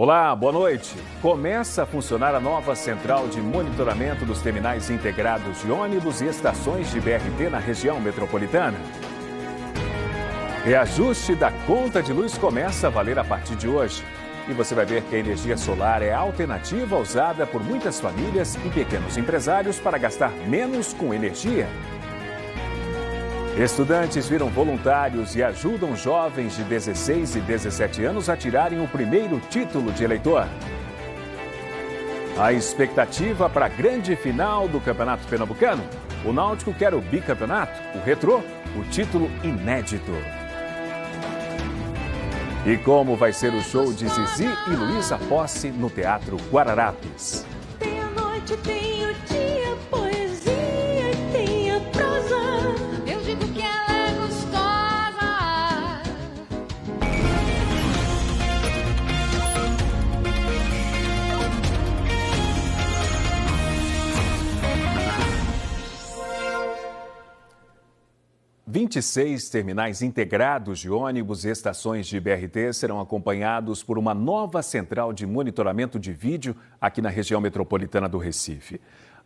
Olá, boa noite. Começa a funcionar a nova central de monitoramento dos terminais integrados de ônibus e estações de BRT na região metropolitana. Reajuste da conta de luz começa a valer a partir de hoje. E você vai ver que a energia solar é a alternativa usada por muitas famílias e pequenos empresários para gastar menos com energia. Estudantes viram voluntários e ajudam jovens de 16 e 17 anos a tirarem o primeiro título de eleitor. A expectativa para a grande final do Campeonato Pernambucano? O Náutico quer o bicampeonato, o Retrô, o título inédito. E como vai ser o show de Zizi e Luísa Posse no Teatro Guararapes? Tem a noite, tem o dia, poesia e tem a prosa. Eu digo que ela é gostosa. 26 terminais integrados de ônibus e estações de BRT serão acompanhados por uma nova central de monitoramento de vídeo aqui na região metropolitana do Recife.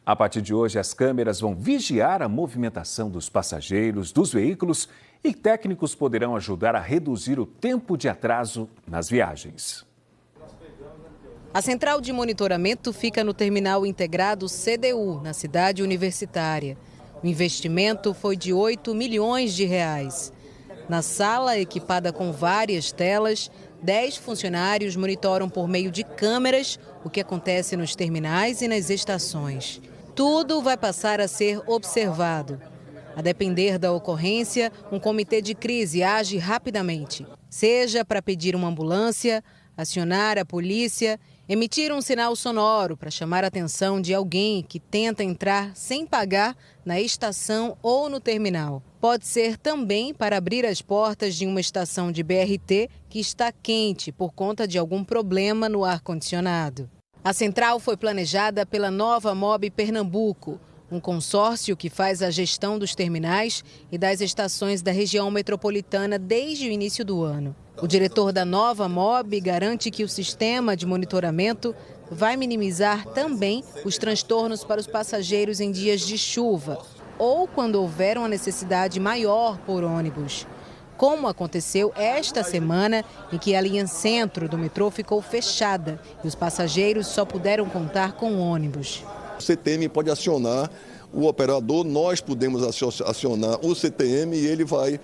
A partir de hoje, as câmeras vão vigiar a movimentação dos passageiros, dos veículos e técnicos poderão ajudar a reduzir o tempo de atraso nas viagens. A central de monitoramento fica no terminal integrado CDU, na cidade universitária. O investimento foi de 8 milhões de reais. Na sala, equipada com várias telas, 10 funcionários monitoram por meio de câmeras o que acontece nos terminais e nas estações. Tudo vai passar a ser observado. A depender da ocorrência, um comitê de crise age rapidamente, seja para pedir uma ambulância, acionar a polícia, emitir um sinal sonoro para chamar a atenção de alguém que tenta entrar sem pagar na estação ou no terminal. Pode ser também para abrir as portas de uma estação de BRT que está quente por conta de algum problema no ar-condicionado. A central foi planejada pela Nova Mob Pernambuco, um consórcio que faz a gestão dos terminais e das estações da região metropolitana desde o início do ano. O diretor da Nova Mob garante que o sistema de monitoramento vai minimizar também os transtornos para os passageiros em dias de chuva ou quando houver uma necessidade maior por ônibus, como aconteceu esta semana em que a linha centro do metrô ficou fechada e os passageiros só puderam contar com ônibus. O CTM pode acionar o operador, nós podemos acionar o CTM e ele vai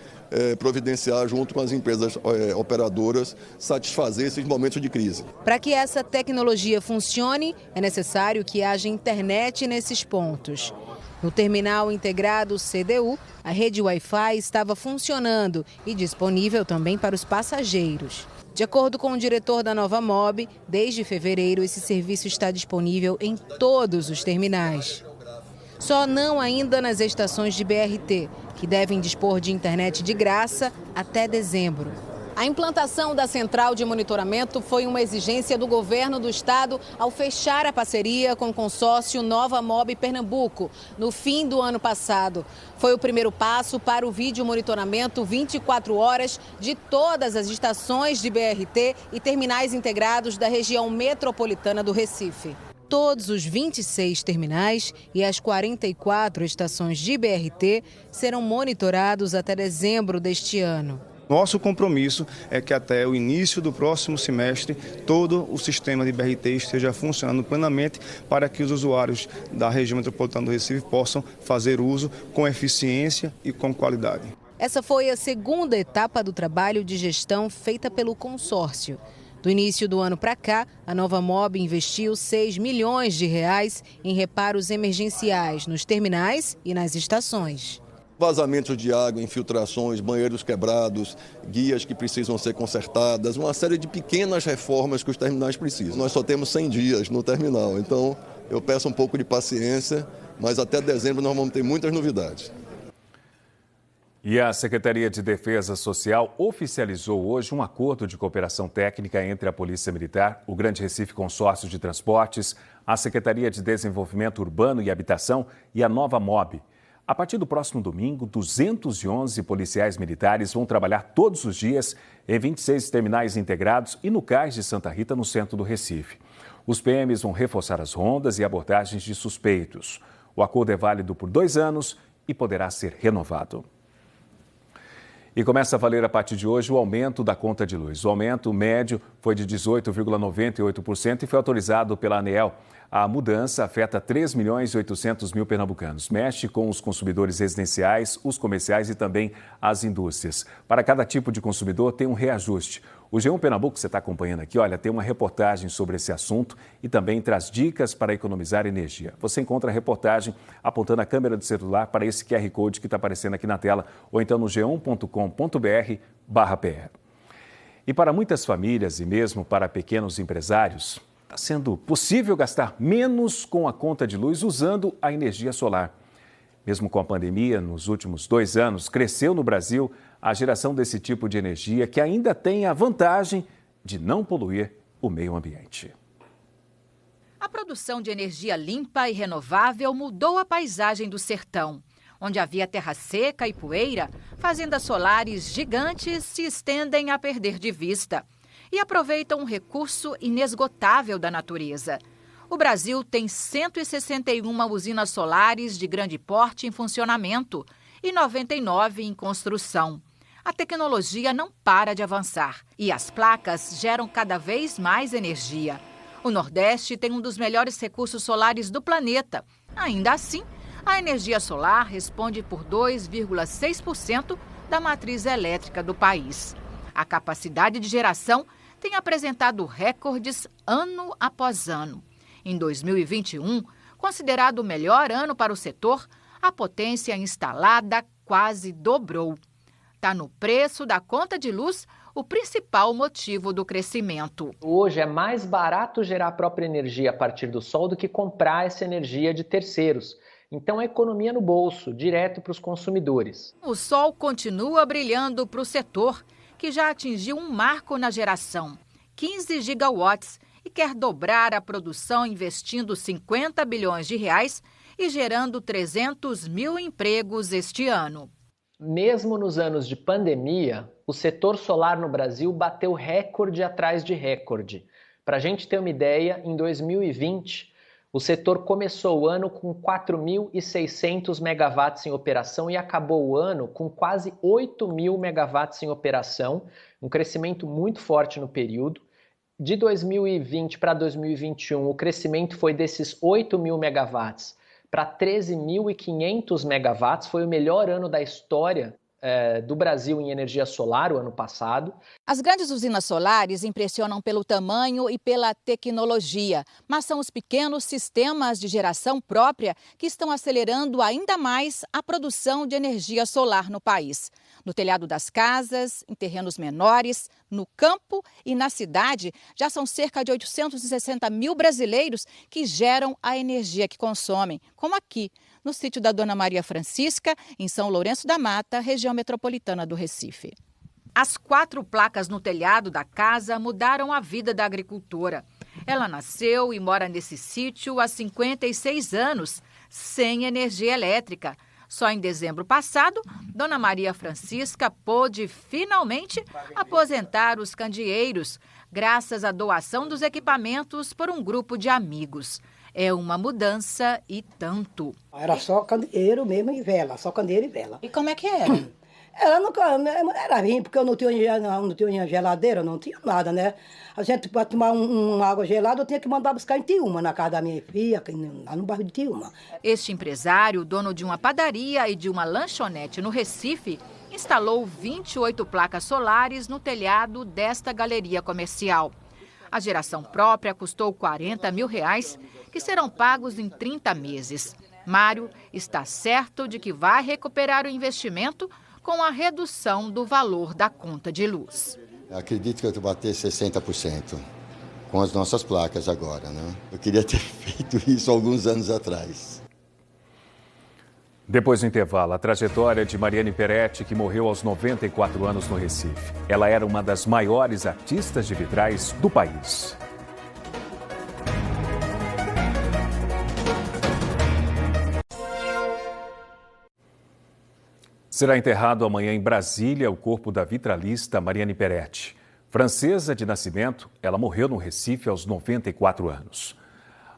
providenciar junto com as empresas operadoras, satisfazer esses momentos de crise. Para que essa tecnologia funcione, é necessário que haja internet nesses pontos. No terminal integrado CDU, a rede Wi-Fi estava funcionando e disponível também para os passageiros. De acordo com o diretor da Nova Mob, desde fevereiro esse serviço está disponível em todos os terminais. Só não ainda nas estações de BRT, que devem dispor de internet de graça até dezembro. A implantação da central de monitoramento foi uma exigência do governo do estado ao fechar a parceria com o consórcio Nova Mob Pernambuco, no fim do ano passado. Foi o primeiro passo para o vídeo monitoramento 24 horas de todas as estações de BRT e terminais integrados da região metropolitana do Recife. Todos os 26 terminais e as 44 estações de BRT serão monitorados até dezembro deste ano. Nosso compromisso é que até o início do próximo semestre todo o sistema de BRT esteja funcionando plenamente para que os usuários da região metropolitana do Recife possam fazer uso com eficiência e com qualidade. Essa foi a segunda etapa do trabalho de gestão feita pelo consórcio. Do início do ano para cá, a Nova Mob investiu 6 milhões de reais em reparos emergenciais nos terminais e nas estações. Vazamentos de água, infiltrações, banheiros quebrados, guias que precisam ser consertadas, uma série de pequenas reformas que os terminais precisam. Nós só temos 100 dias no terminal, então eu peço um pouco de paciência, mas até dezembro nós vamos ter muitas novidades. E a Secretaria de Defesa Social oficializou hoje um acordo de cooperação técnica entre a Polícia Militar, o Grande Recife Consórcio de Transportes, a Secretaria de Desenvolvimento Urbano e Habitação e a Nova Mob. A partir do próximo domingo, 211 policiais militares vão trabalhar todos os dias em 26 terminais integrados e no Cais de Santa Rita, no centro do Recife. Os PMs vão reforçar as rondas e abordagens de suspeitos. O acordo é válido por 2 anos e poderá ser renovado. E começa a valer a partir de hoje o aumento da conta de luz. O aumento médio foi de 18,98% e foi autorizado pela ANEEL. A mudança afeta 3.800.000 pernambucanos. Mexe com os consumidores residenciais, os comerciais e também as indústrias. Para cada tipo de consumidor tem um reajuste. O G1 Pernambuco, que você está acompanhando aqui, olha, tem uma reportagem sobre esse assunto e também traz dicas para economizar energia. Você encontra a reportagem apontando a câmera do celular para esse QR Code que está aparecendo aqui na tela ou então no g1.com.br/PR. E para muitas famílias e mesmo para pequenos empresários, está sendo possível gastar menos com a conta de luz usando a energia solar. Mesmo com a pandemia, nos últimos 2 anos, cresceu no Brasil a geração desse tipo de energia que ainda tem a vantagem de não poluir o meio ambiente. A produção de energia limpa e renovável mudou a paisagem do sertão. Onde havia terra seca e poeira, fazendas solares gigantes se estendem a perder de vista e aproveitam um recurso inesgotável da natureza. O Brasil tem 161 usinas solares de grande porte em funcionamento e 99 em construção. A tecnologia não para de avançar e as placas geram cada vez mais energia. O Nordeste tem um dos melhores recursos solares do planeta. Ainda assim, a energia solar responde por 2,6% da matriz elétrica do país. A capacidade de geração tem apresentado recordes ano após ano. Em 2021, considerado o melhor ano para o setor, a potência instalada quase dobrou. Está no preço da conta de luz o principal motivo do crescimento. Hoje é mais barato gerar a própria energia a partir do sol do que comprar essa energia de terceiros. Então é economia no bolso, direto para os consumidores. O sol continua brilhando para o setor, que já atingiu um marco na geração, 15 gigawatts, e quer dobrar a produção investindo 50 bilhões de reais e gerando 300 mil empregos este ano. Mesmo nos anos de pandemia, o setor solar no Brasil bateu recorde atrás de recorde. Para a gente ter uma ideia, em 2020, o setor começou o ano com 4.600 megawatts em operação e acabou o ano com quase 8.000 megawatts em operação, um crescimento muito forte no período. De 2020 para 2021, o crescimento foi desses 8.000 megawatts para 13.500 megawatts, foi o melhor ano da história do Brasil em energia solar o ano passado. As grandes usinas solares impressionam pelo tamanho e pela tecnologia, mas são os pequenos sistemas de geração própria que estão acelerando ainda mais a produção de energia solar no país. No telhado das casas, em terrenos menores, no campo e na cidade, já são cerca de 860 mil brasileiros que geram a energia que consomem, como aqui, no sítio da Dona Maria Francisca, em São Lourenço da Mata, região metropolitana do Recife. As 4 placas no telhado da casa mudaram a vida da agricultora. Ela nasceu e mora nesse sítio há 56 anos, sem energia elétrica. Só em dezembro passado, Dona Maria Francisca pôde finalmente aposentar os candeeiros, graças à doação dos equipamentos por um grupo de amigos. É uma mudança e tanto. Era só candeeiro mesmo e vela, só candeeiro e vela. E como é que era? Ela não era ruim, porque eu não tinha geladeira, não tinha nada, né? A gente, para tomar uma água gelada, eu tinha que mandar buscar em Tiúma, na casa da minha filha, lá no bairro de Tiúma. Este empresário, dono de uma padaria e de uma lanchonete no Recife, instalou 28 placas solares no telhado desta galeria comercial. A geração própria custou R$40 mil, que serão pagos em 30 meses. Mário está certo de que vai recuperar o investimento com a redução do valor da conta de luz. Eu acredito que eu vou bater 60% com as nossas placas agora, né? Eu queria ter feito isso alguns anos atrás. Depois do intervalo, a trajetória de Mariane Peretti, que morreu aos 94 anos no Recife. Ela era uma das maiores artistas de vitrais do país. Será enterrado amanhã em Brasília o corpo da vitralista Mariane Peretti. Francesa de nascimento, ela morreu no Recife aos 94 anos.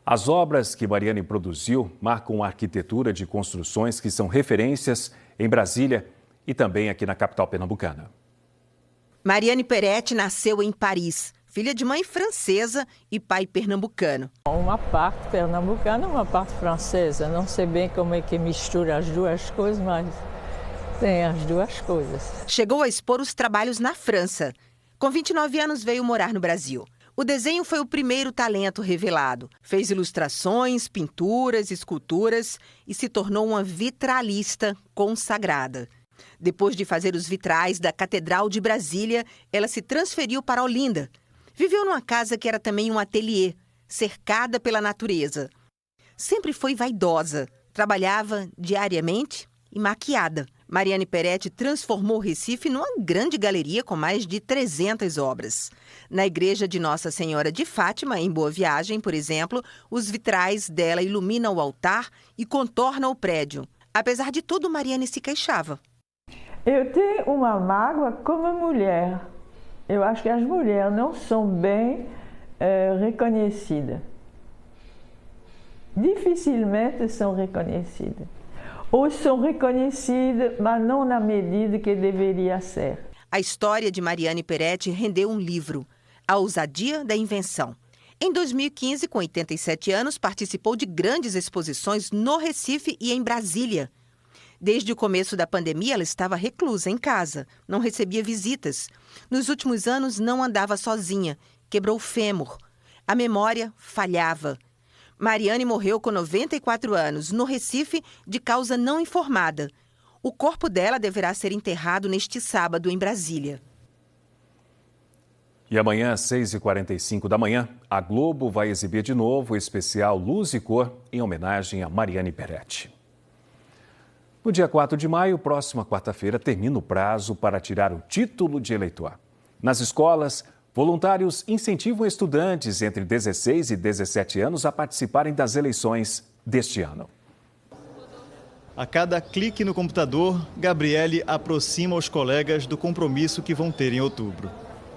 As obras que Mariane produziu marcam a arquitetura de construções que são referências em Brasília e também aqui na capital pernambucana. Mariane Peretti nasceu em Paris, filha de mãe francesa e pai pernambucano. Uma parte pernambucana, uma parte francesa. Não sei bem como é que mistura as duas coisas, mas tem as duas coisas. Chegou a expor os trabalhos na França. Com 29 anos veio morar no Brasil. O desenho foi o primeiro talento revelado. Fez ilustrações, pinturas, esculturas e se tornou uma vitralista consagrada. Depois de fazer os vitrais da Catedral de Brasília, ela se transferiu para Olinda. Viveu numa casa que era também um ateliê, cercada pela natureza. Sempre foi vaidosa, trabalhava diariamente e maquiada. Mariane Peretti transformou o Recife numa grande galeria com mais de 300 obras. Na igreja de Nossa Senhora de Fátima, em Boa Viagem, por exemplo, os vitrais dela iluminam o altar e contornam o prédio. Apesar de tudo, Mariane se queixava. Eu tenho uma mágoa como mulher. Eu acho que as mulheres não são bem reconhecidas. Dificilmente são reconhecidas. Ou são reconhecidas, mas não na medida que deveria ser. A história de Mariane Peretti rendeu um livro, A Ousadia da Invenção. Em 2015, com 87 anos, participou de grandes exposições no Recife e em Brasília. Desde o começo da pandemia, ela estava reclusa em casa, não recebia visitas. Nos últimos anos, não andava sozinha, quebrou o fêmur. A memória falhava. Mariane morreu com 94 anos, no Recife, de causa não informada. O corpo dela deverá ser enterrado neste sábado em Brasília. E amanhã, às 6h45 da manhã, a Globo vai exibir de novo o especial Luz e Cor em homenagem a Mariane Peretti. No dia 4 de maio, próxima quarta-feira, termina o prazo para tirar o título de eleitor. Nas escolas, voluntários incentivam estudantes entre 16 e 17 anos a participarem das eleições deste ano. A cada clique no computador, Gabriele aproxima os colegas do compromisso que vão ter em outubro.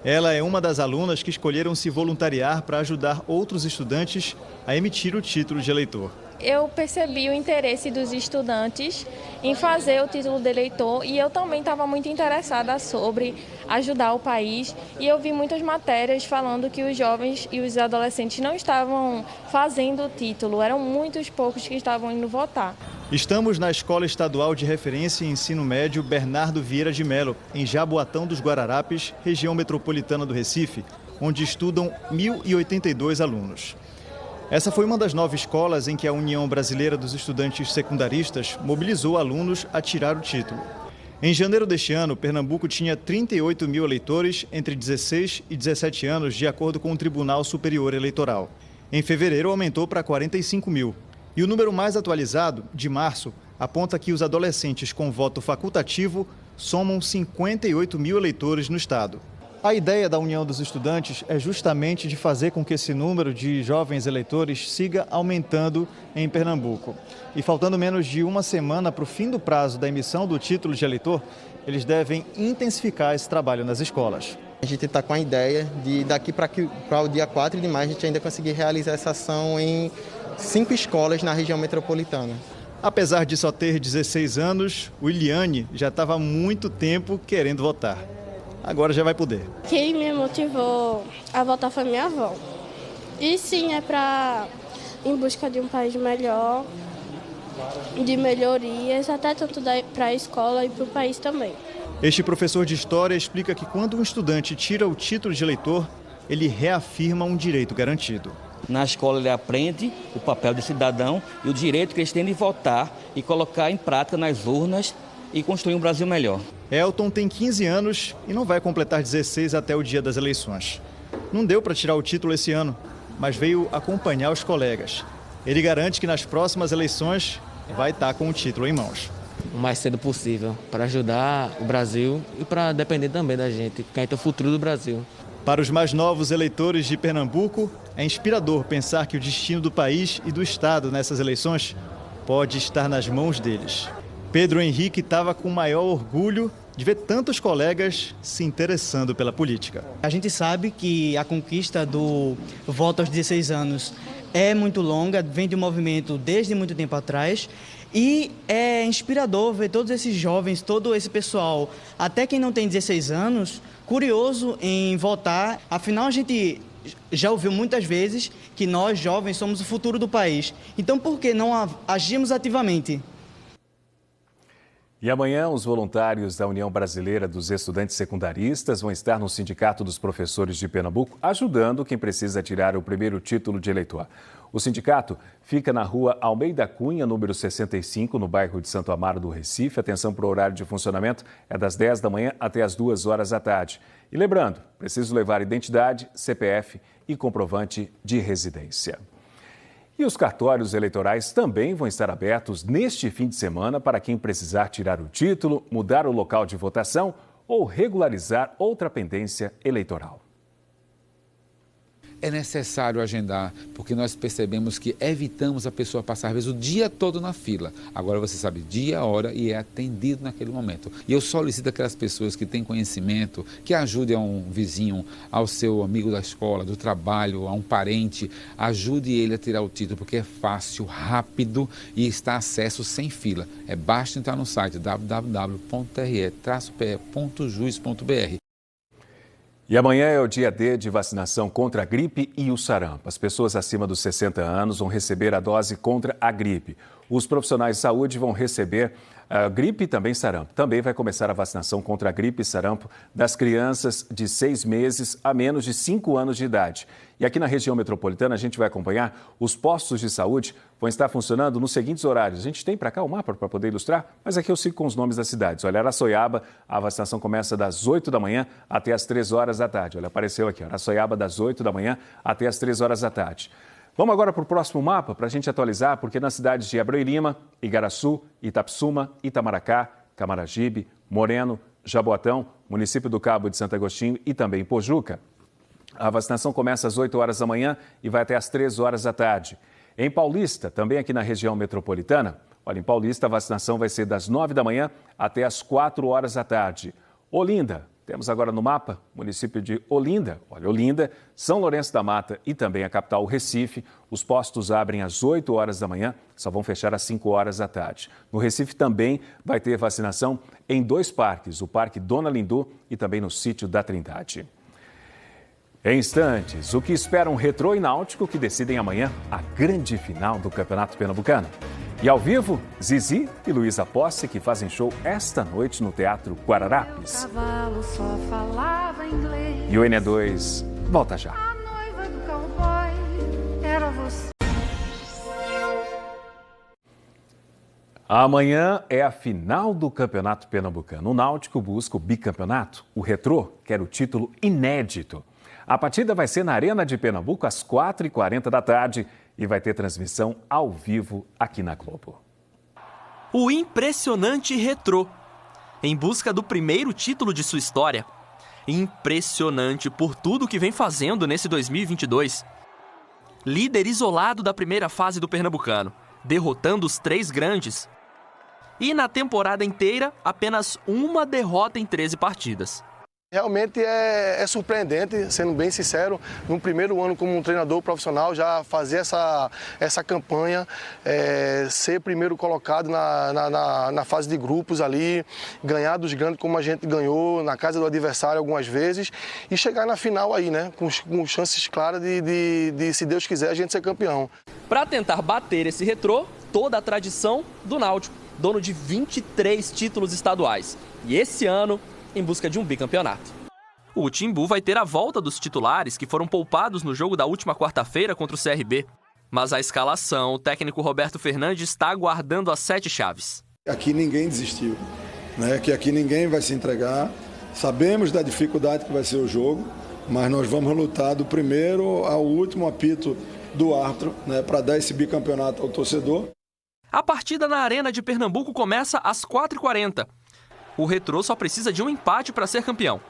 Ela é uma das alunas que escolheram se voluntariar para ajudar outros estudantes a emitir o título de eleitor. Eu percebi o interesse dos estudantes em fazer o título de eleitor e eu também estava muito interessada sobre ajudar o país. E eu vi muitas matérias falando que os jovens e os adolescentes não estavam fazendo o título, eram muitos poucos que estavam indo votar. Estamos na Escola Estadual de Referência em Ensino Médio Bernardo Vieira de Melo, em Jaboatão dos Guararapes, região metropolitana do Recife, onde estudam 1.082 alunos. Essa foi uma das 9 escolas em que a União Brasileira dos Estudantes Secundaristas mobilizou alunos a tirar o título. Em janeiro deste ano, Pernambuco tinha 38 mil eleitores entre 16 e 17 anos, de acordo com o Tribunal Superior Eleitoral. Em fevereiro, aumentou para 45 mil. E o número mais atualizado, de março, aponta que os adolescentes com voto facultativo somam 58 mil eleitores no estado. A ideia da União dos Estudantes é justamente de fazer com que esse número de jovens eleitores siga aumentando em Pernambuco. E faltando menos de uma semana para o fim do prazo da emissão do título de eleitor, eles devem intensificar esse trabalho nas escolas. A gente está com a ideia de daqui para o dia 4 de maio a gente ainda conseguir realizar essa ação em 5 escolas na região metropolitana. Apesar de só ter 16 anos, o Iliane já estava há muito tempo querendo votar. Agora já vai poder. Quem me motivou a votar foi minha avó. E sim, é em busca de um país melhor, de melhorias, até tanto para a escola e para o país também. Este professor de História explica que quando um estudante tira o título de eleitor, ele reafirma um direito garantido. Na escola ele aprende o papel de cidadão e o direito que eles têm de votar e colocar em prática nas urnas e construir um Brasil melhor. Elton tem 15 anos e não vai completar 16 até o dia das eleições. Não deu para tirar o título esse ano, mas veio acompanhar os colegas. Ele garante que nas próximas eleições vai estar com o título em mãos. O mais cedo possível, para ajudar o Brasil e para depender também da gente, porque a gente é o futuro do Brasil. Para os mais novos eleitores de Pernambuco, é inspirador pensar que o destino do país e do estado nessas eleições pode estar nas mãos deles. Pedro Henrique estava com o maior orgulho de ver tantos colegas se interessando pela política. A gente sabe que a conquista do voto aos 16 anos é muito longa, vem de um movimento desde muito tempo atrás, e é inspirador ver todos esses jovens, todo esse pessoal, até quem não tem 16 anos, curioso em votar. Afinal, a gente já ouviu muitas vezes que nós, jovens, somos o futuro do país. Então, por que não agirmos ativamente? E amanhã, os voluntários da União Brasileira dos Estudantes Secundaristas vão estar no Sindicato dos Professores de Pernambuco, ajudando quem precisa tirar o primeiro título de eleitor. O sindicato fica na rua Almeida Cunha, número 65, no bairro de Santo Amaro do Recife. Atenção para o horário de funcionamento, é das 10 da manhã até as 2 horas da tarde. E lembrando, preciso levar identidade, CPF e comprovante de residência. E os cartórios eleitorais também vão estar abertos neste fim de semana para quem precisar tirar o título, mudar o local de votação ou regularizar outra pendência eleitoral. É necessário agendar, porque nós percebemos que evitamos a pessoa passar, às vezes, o dia todo na fila. Agora você sabe dia, hora e é atendido naquele momento. E eu solicito aquelas pessoas que têm conhecimento, que ajudem a um vizinho, ao seu amigo da escola, do trabalho, a um parente, ajude ele a tirar o título, porque é fácil, rápido e está acesso sem fila. Basta entrar no site www.tre-pe.jus.br. E amanhã é o dia D de vacinação contra a gripe e o sarampo. As pessoas acima dos 60 anos vão receber a dose contra a gripe. Os profissionais de saúde vão receber a gripe e também sarampo. Também vai começar a vacinação contra a gripe e sarampo das crianças de 6 meses a menos de 5 anos de idade. E aqui na região metropolitana a gente vai acompanhar os postos de saúde vão estar funcionando nos seguintes horários. A gente tem para cá o mapa para poder ilustrar, mas aqui eu sigo com os nomes das cidades. Olha, Araçoiaba, a vacinação começa das 8 da manhã até as 3 horas da tarde. Olha, apareceu aqui, Araçoiaba das 8 da manhã até as 3 horas da tarde. Vamos agora para o próximo mapa para a gente atualizar, porque nas cidades de Abreu e Lima, Igaraçu, Itapsuma, Itamaracá, Camaragibe, Moreno, Jaboatão, município do Cabo de Santo Agostinho e também Pojuca, a vacinação começa às 8 horas da manhã e vai até às 3 horas da tarde. Em Paulista, também aqui na região metropolitana, olha, em Paulista a vacinação vai ser das 9 da manhã até às 4 horas da tarde. Olinda, temos agora no mapa, município de Olinda. Olha, Olinda, São Lourenço da Mata e também a capital, Recife. Os postos abrem às 8 horas da manhã, só vão fechar às 5 horas da tarde. No Recife também vai ter vacinação em 2 parques, o Parque Dona Lindu e também no Sítio da Trindade. Em instantes, o que espera um Retrô e Náutico que decidem amanhã a grande final do Campeonato Pernambucano. E ao vivo, Zizi e Luísa Posse, que fazem show esta noite no Teatro Guararapes. Cavalo só falava inglês. E o NE2 volta já. A noiva do cowboy era você. Amanhã é a final do Campeonato Pernambucano. O Náutico busca o bicampeonato. O Retrô quer o título inédito. A partida vai ser na Arena de Pernambuco às 4h40 da tarde e vai ter transmissão ao vivo aqui na Globo. O impressionante Retrô, em busca do primeiro título de sua história. Impressionante por tudo que vem fazendo nesse 2022. Líder isolado da primeira fase do Pernambucano, derrotando os 3 grandes. E na temporada inteira, apenas uma derrota em 13 partidas. Realmente é surpreendente, sendo bem sincero, no primeiro ano como um treinador profissional, já fazer essa campanha, ser primeiro colocado na fase de grupos ali, ganhar dos grandes como a gente ganhou, na casa do adversário algumas vezes, e chegar na final aí, né, com chances claras de, se Deus quiser, a gente ser campeão. Para tentar bater esse Retrô, toda a tradição do Náutico, dono de 23 títulos estaduais. E esse ano, em busca de um bicampeonato. O Timbu vai ter a volta dos titulares que foram poupados no jogo da última quarta-feira contra o CRB. Mas a escalação, o técnico Roberto Fernandes está aguardando as 7 chaves. Aqui ninguém desistiu, né? Que aqui ninguém vai se entregar. Sabemos da dificuldade que vai ser o jogo, mas nós vamos lutar do primeiro ao último apito do árbitro, né? Para dar esse bicampeonato ao torcedor. A partida na Arena de Pernambuco começa às 4h40. O Retrô só precisa de um empate para ser campeão.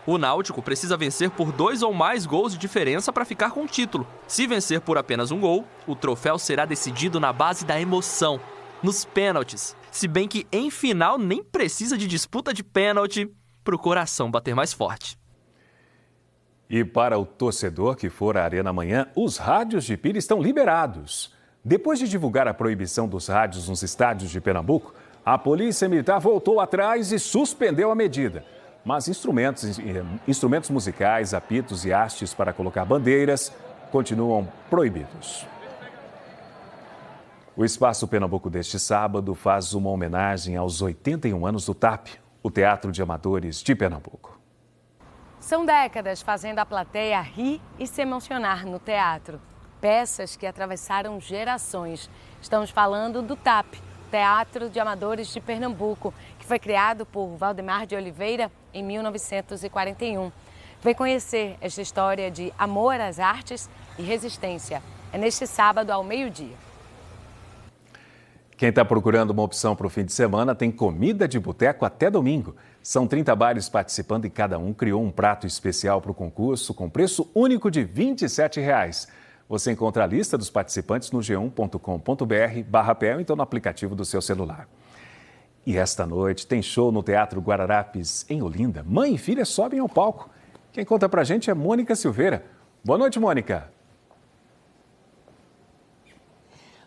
O Náutico precisa vencer por 2 ou mais gols de diferença para ficar com o título. Se vencer por apenas um gol, o troféu será decidido na base da emoção. nos pênaltis. Se bem que em final nem precisa de disputa de pênalti para o coração bater mais forte. E para o torcedor que for à Arena amanhã, os rádios de pilha estão liberados. Depois de divulgar a proibição dos rádios nos estádios de Pernambuco, a Polícia Militar voltou atrás e suspendeu a medida. Mas instrumentos musicais, apitos e hastes para colocar bandeiras continuam proibidos. O Espaço Pernambuco deste sábado faz uma homenagem aos 81 anos do TAP, o Teatro de Amadores de Pernambuco. São décadas fazendo a plateia rir e se emocionar no teatro. Peças que atravessaram gerações. Estamos falando do TAP, Teatro de Amadores de Pernambuco, que foi criado por Valdemar de Oliveira em 1941. Vem conhecer esta história de amor às artes e resistência. É neste sábado ao meio-dia. Quem está procurando uma opção para o fim de semana tem comida de boteco até domingo. São 30 bares participando e cada um criou um prato especial para o concurso com preço único de R$ 27. Você encontra a lista dos participantes no g1.com.br/PE ou então no aplicativo do seu celular. E esta noite tem show no Teatro Guararapes, em Olinda. Mãe e filha sobem ao palco. Quem conta pra gente é Mônica Silveira. Boa noite, Mônica.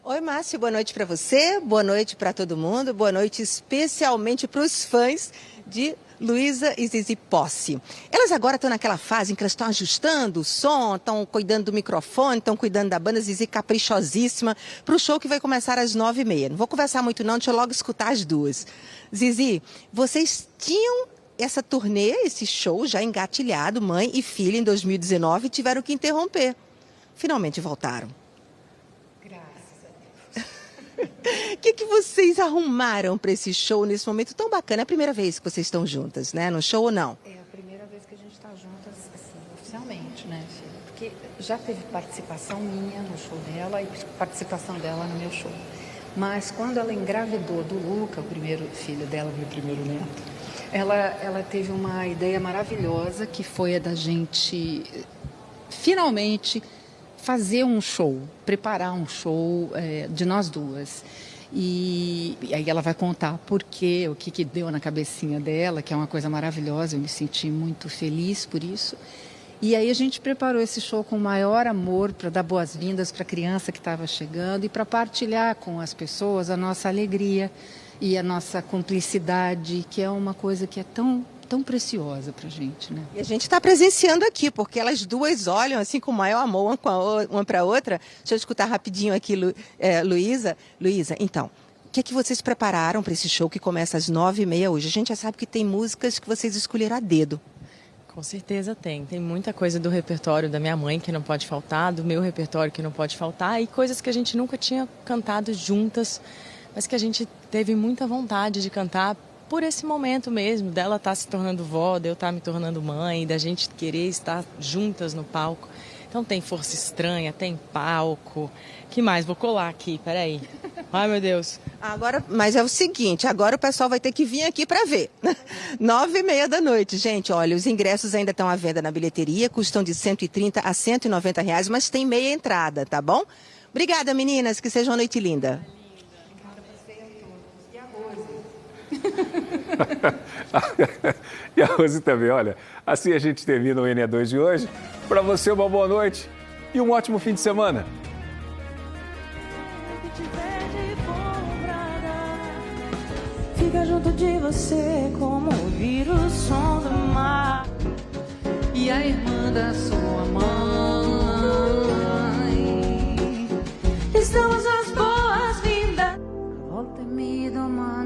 Oi, Márcio, boa noite para você, boa noite para todo mundo, boa noite especialmente para os fãs de Luísa e Zizi Posse. Elas agora estão naquela fase em que elas estão ajustando o som, estão cuidando do microfone, estão cuidando da banda. Zizi caprichosíssima para o show que vai começar às 9h30. Não vou conversar muito não, deixa eu logo escutar as duas. Zizi, vocês tinham essa turnê, esse show já engatilhado, mãe e filha, em 2019, e tiveram que interromper. Finalmente voltaram. O que vocês arrumaram para esse show nesse momento tão bacana? É a primeira vez que vocês estão juntas, né? No show ou não? É a primeira vez que a gente está juntas, assim, oficialmente, né, filha? Porque já teve participação minha no show dela e participação dela no meu show. Mas quando ela engravidou do Luca, o primeiro filho dela, meu primeiro neto, ela teve uma ideia maravilhosa que foi a da gente finalmente fazer um show, preparar um show de nós duas. E aí ela vai contar por quê, o que deu na cabecinha dela, que é uma coisa maravilhosa, eu me senti muito feliz por isso. E aí a gente preparou esse show com o maior amor para dar boas-vindas para a criança que estava chegando e para partilhar com as pessoas a nossa alegria e a nossa cumplicidade, que é uma coisa que é tão preciosa pra gente, né? E a gente está presenciando aqui, porque elas duas olham assim com o maior amor uma para a outra. Deixa eu escutar rapidinho aqui, Luísa. Luísa, então, o que vocês prepararam para esse show que começa às 9h30 hoje? A gente já sabe que tem músicas que vocês escolheram a dedo. Com certeza tem. Tem muita coisa do repertório da minha mãe que não pode faltar, do meu repertório que não pode faltar, e coisas que a gente nunca tinha cantado juntas, mas que a gente teve muita vontade de cantar por esse momento mesmo, dela estar se tornando vó, de eu estar me tornando mãe, da gente querer estar juntas no palco. Então tem Força Estranha, tem palco. Que mais? Vou colar aqui, peraí. Ai, meu Deus. Agora, mas é o seguinte, agora o pessoal vai ter que vir aqui para ver. 9h30 da noite, gente. Olha, os ingressos ainda estão à venda na bilheteria, custam de R$130 a R$190, mas tem meia entrada, tá bom? Obrigada, meninas, que seja uma noite linda. E a Rose também, olha, assim a gente termina o NE2 de hoje. Para você, uma boa noite e um ótimo fim de semana. Fica junto de você como ouvir o som do mar e a irmã da sua mãe. Estamos às boas-vindas. Volta-me do mar.